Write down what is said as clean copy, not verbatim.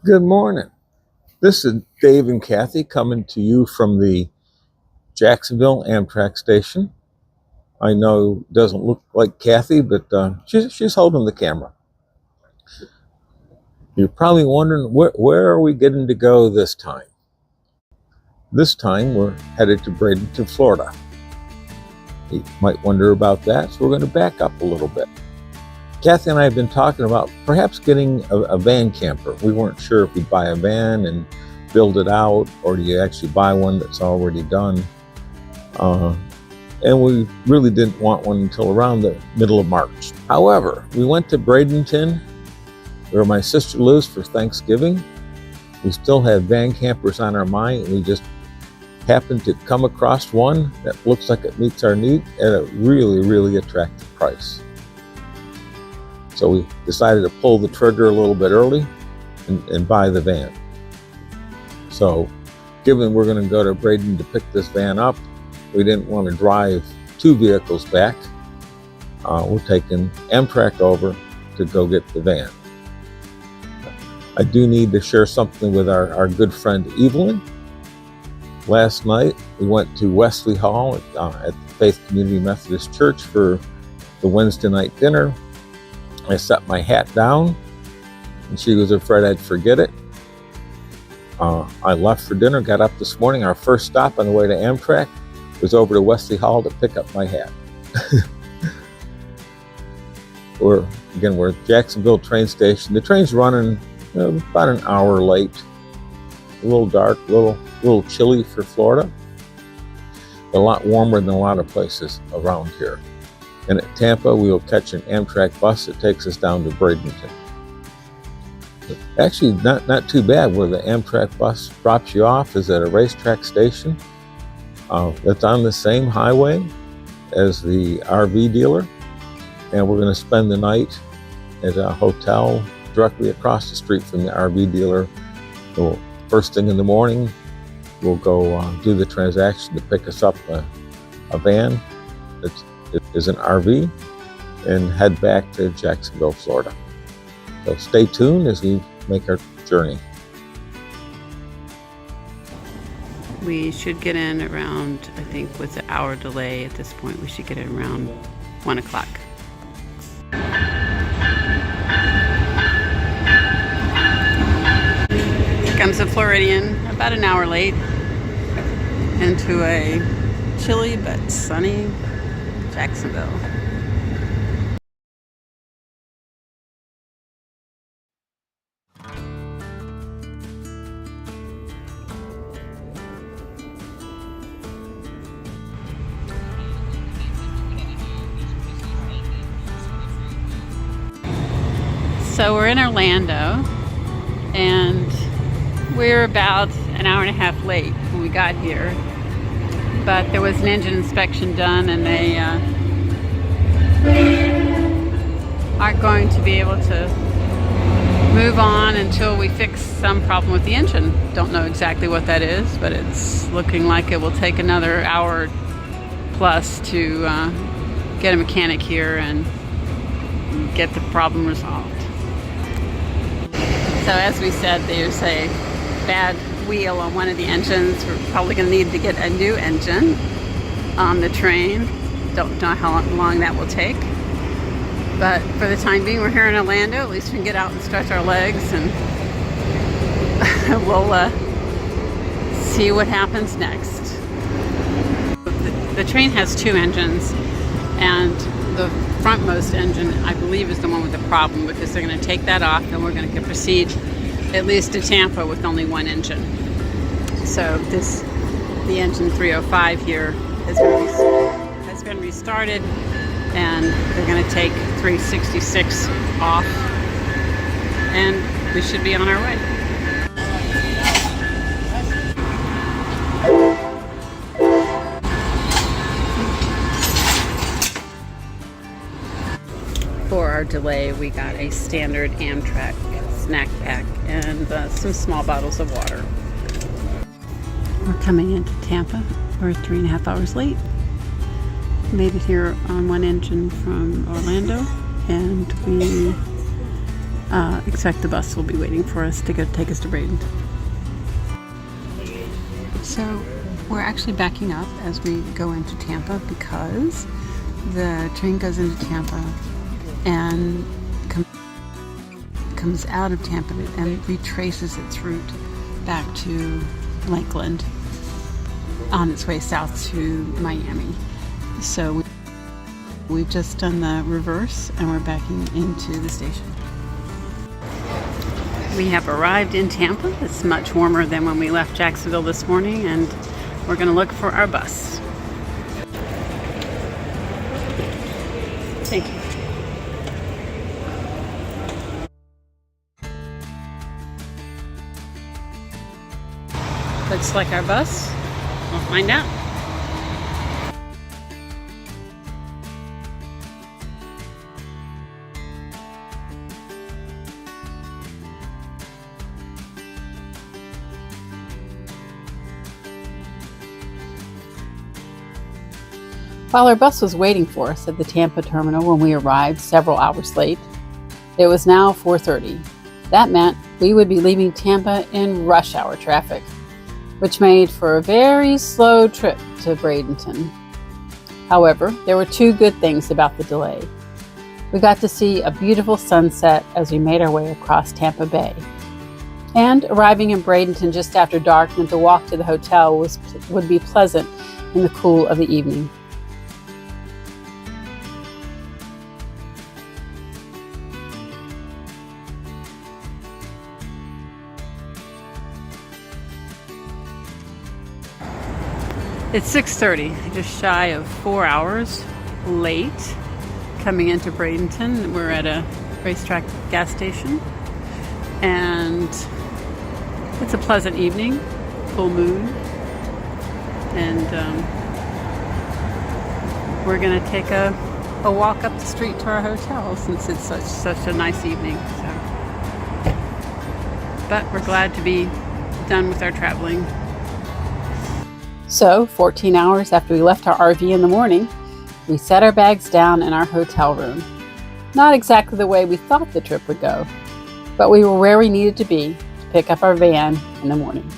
Good morning. This is Dave and Kathy coming to you from the Jacksonville Amtrak station. I know it doesn't look like Kathy, but she's holding the camera. You're probably wondering, where are we getting to go this time? This time we're headed to Bradenton, Florida. You might wonder about that, so we're going to back up a little bit. Kathy and I have been talking about perhaps getting a van camper. We weren't sure if we'd buy a van and build it out, or do you actually buy one that's already done? And we really didn't want one until around the middle of March. However, we went to Bradenton, where my sister lives, for Thanksgiving. We still have van campers on our mind. We just happened to come across one that looks like it meets our need at a really, really attractive price. So we decided to pull the trigger a little bit early and buy the van. So given we're going to go to Bradenton to pick this van up, we didn't want to drive two vehicles back. We're taking Amtrak over to go get the van. I do need to share something with our good friend Evelyn. Last night we went to Wesley Hall at the Faith Community Methodist Church for the Wednesday night dinner. I set my hat down, and she was afraid I'd forget it. I left for dinner, got up this morning. Our first stop on the way to Amtrak was over to Wesley Hall to pick up my hat. We're at Jacksonville train station. The train's running about an hour late. A little dark, a little chilly for Florida. A lot warmer than a lot of places around here. And at Tampa, we will catch an Amtrak bus that takes us down to Bradenton. Actually, not too bad. Where the Amtrak bus drops you off is at a racetrack station that's on the same highway as the RV dealer. And we're going to spend the night at a hotel directly across the street from the RV dealer. So first thing in the morning, we'll go do the transaction to pick us up a van that is an RV and head back to Jacksonville, Florida. So stay tuned as we make our journey. We should get in around, I think with the hour delay at this point, we should get in around 1 o'clock. Here comes the Floridian, about an hour late, into a chilly but sunny Jacksonville. So we're in Orlando, and we're about an hour and a half late when we got here. But there was an engine inspection done, and they aren't going to be able to move on until we fix some problem with the engine. Don't know exactly what that is, but it's looking like it will take another hour plus to get a mechanic here and get the problem resolved. So as we said, there's a bad wheel on one of the engines. We're probably going to need to get a new engine on the train. Don't know how long that will take. But for the time being, we're here in Orlando. At least we can get out and stretch our legs, and we'll see what happens next. The train has two engines, and the frontmost engine, I believe, is the one with the problem, because they're going to take that off, and we're going to proceed at least to Tampa with only one engine. So the engine 305 here has been restarted, and they're going to take 366 off, and we should be on our way. For our delay, we got a standard Amtrak snack pack and some small bottles of water. We're coming into Tampa. We're 3.5 hours late. Made it here on one engine from Orlando, and we except the bus will be waiting for us to go take us to Bradenton. So we're actually backing up as we go into Tampa because the train goes into Tampa and comes out of Tampa and retraces its route back to Lakeland on its way south to Miami. So we've just done the reverse and we're backing into the station. We have arrived in Tampa. It's much warmer than when we left Jacksonville this morning, and we're going to look for our bus. Thank you. Looks like our bus. We'll find out. While our bus was waiting for us at the Tampa terminal when we arrived several hours late, it was now 4:30. That meant we would be leaving Tampa in rush hour traffic, which made for a very slow trip to Bradenton. However, there were two good things about the delay. We got to see a beautiful sunset as we made our way across Tampa Bay. And arriving in Bradenton just after dark meant the walk to the hotel would be pleasant in the cool of the evening. It's 6:30, just shy of 4 hours late coming into Bradenton. We're at a racetrack gas station, and it's a pleasant evening, full moon, and we're going to take a walk up the street to our hotel since it's such a nice evening. But we're glad to be done with our traveling. So, 14 hours after we left our RV in the morning, we set our bags down in our hotel room. Not exactly the way we thought the trip would go, but we were where we needed to be to pick up our van in the morning.